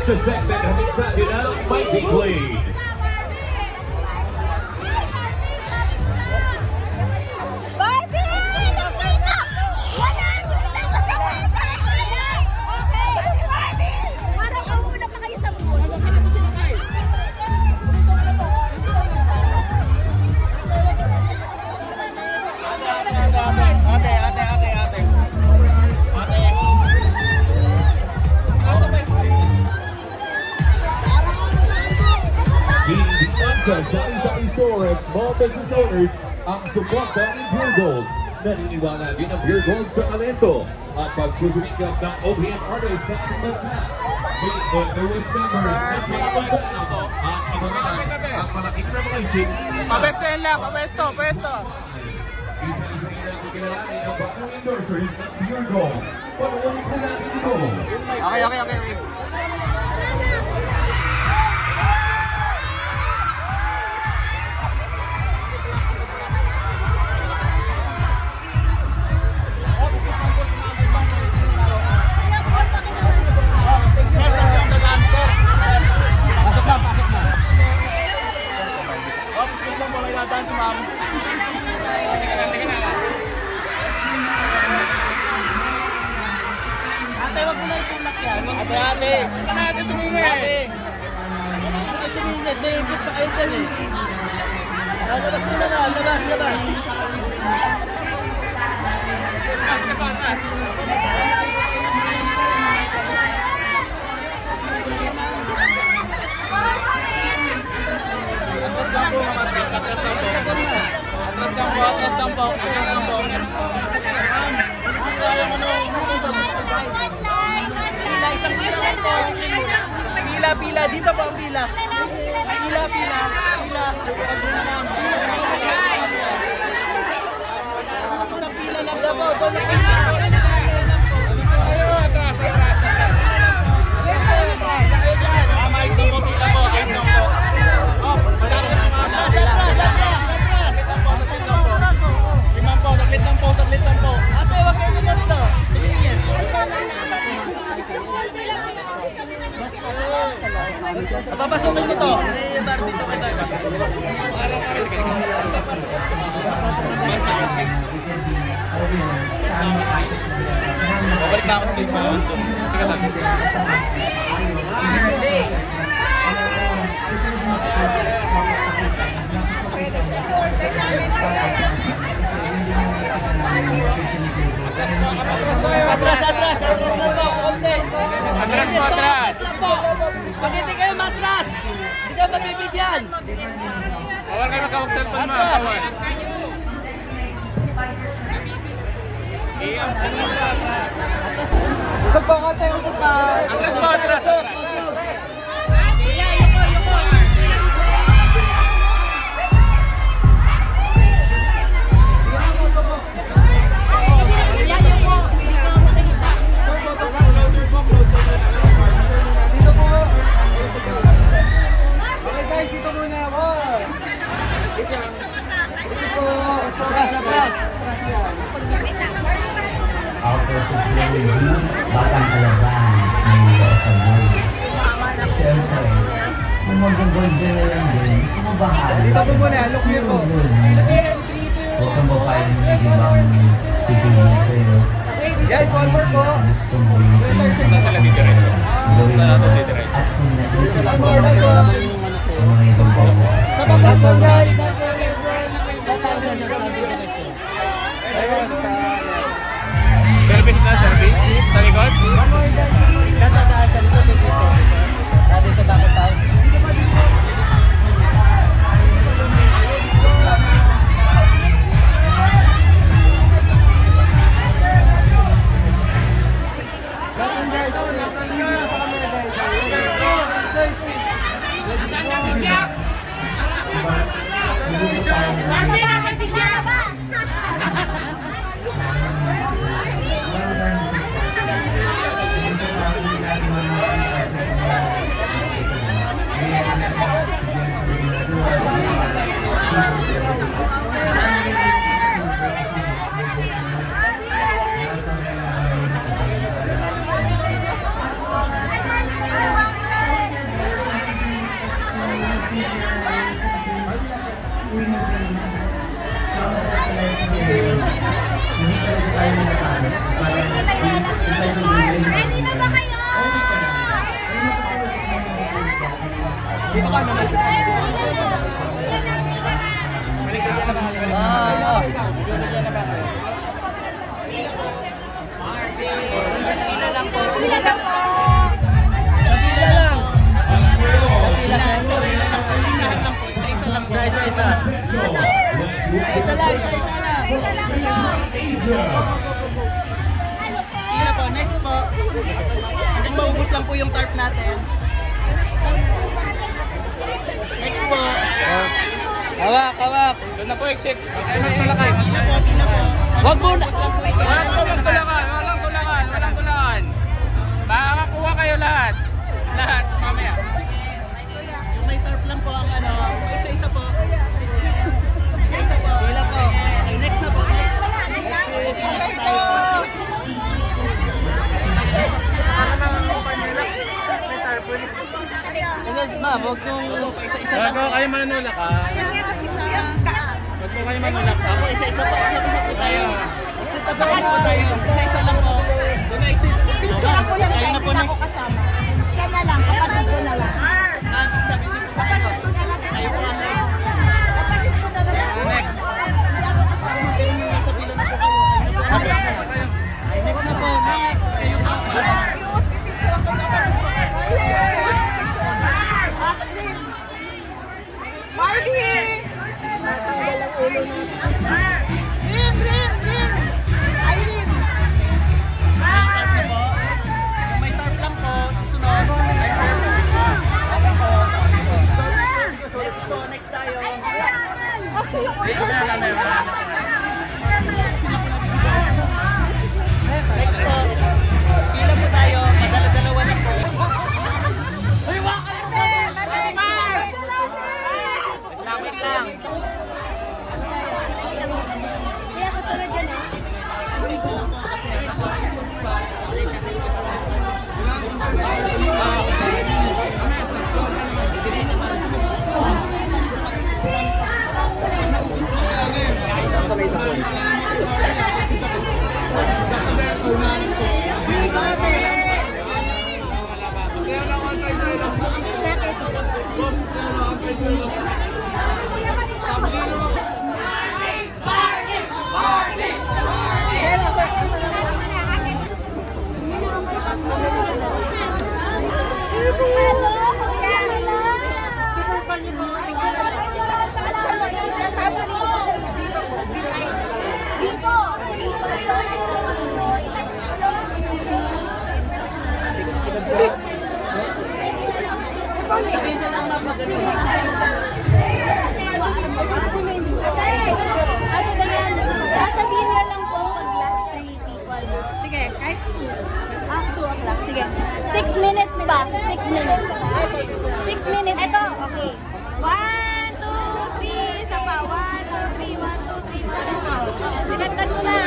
The segment having started out might be played. Sa Sari-Sari Store at small business owners ang suporta ng Pure Gold. Naniniwala din ang Pure Gold sa talento at pagsusumikap ng OPM artists sa ating bansa. Meet the newest members ng mga banda at iba na ang malaking revelation. Pabestoin lang, pabesto, pabesto. Isa-isa rin ang kilalanin ang bagong endorsers ng Pure Gold. Panoorin po natin ito. Okay. Ate, wag mo na itulak yan. Ate, hindi natin sumingit. Ate, hindi kayo sumingit. Naingit pa kayo dyan eh. Labas mo na lang. Labas. Atras lang po. Pila. Dito po ang pila. Pila. Isang pila lang po. Saglit lang po. Ate, wag kayo naman to. Papasukin mo to. Barbie to kay Barbie. Babalik na ako sa big man. Sige lang. Atras lang po, konti. Atras lang po. Pag hindi kayo matras, hindi kayo mabibigyan. Awal kayo magkawag-cellphone mo. Awal. Usap po, konti. Atras po, atras. Batang Alaban ng Lawson World. Siyempre, kung mag-gold na lang din, gusto mo ba halos? Dito po muna, look here po. Huwag kang mapahal mo yung ibang pipigil sa'yo. Guys, one more po. Gusto mo yung Nasa lagi direct. gawin mo. At kung naisip mo ang mga ibang bawas. Sa papas mo guys. Service na, service. Sa likod. Dadaan sa likod dito. Dito dapat tayo. Ready na ba kayo? Dito ka naman. Pila lang po. Pila lang po. Pila lang. Pila lang. Isa-isa lang po. Isa-isa. Isa lang. Pila po. Next po. Hanggang maubos lang po yung tarp natin. Next po. Hawak. Doon na po, exit. Ano talakay? Pila po. Wag mo na. Walang tulangan. Makakuha kayo lahat. Lahat, mamaya. Yung may tarp lang po ang ano. Isa-isa po. Isa-isa po. Pila po. Next na po. Ma'am, huwag kong isa-isa lang. Bago kayo manulak ha. Huwag po kayo manulak ha. Ako isa-isa po. Isa-isa po tayo. Isa-isa lang po. Doon na exit. Kayo na po next. Siya na lang, kapatid ko na lang. Ma'am, sabi niyo po sa ano. Kayo po ang next. Kapatid ko na lang. Next. Sa pila na po kayo. Next na po. Next. Kayo po. Marvin! Rin! Irene! Kung may tarp lang po, susunod. Ay, sir. Okay po. Next po. Next tayo. Kasi yung Next po. Pila po tayo. Madala-dalawa lang po. Uy, waka lang po. Wait lang. Kaya ko tulad yan eh. Sabihin na lang mapagaling. Ano ba yan? Sasabihin na lang po pag last 3 people. Sige, kahit 2. 2 o'clock. Sige. 6 minutes ba? 6 minutes. 6 minutes. Ito, okay. 1, 2, 3. Isa pa. 1, 2, 3. 1, 2, 3. 1, 2, 3. Pinagtag ko na.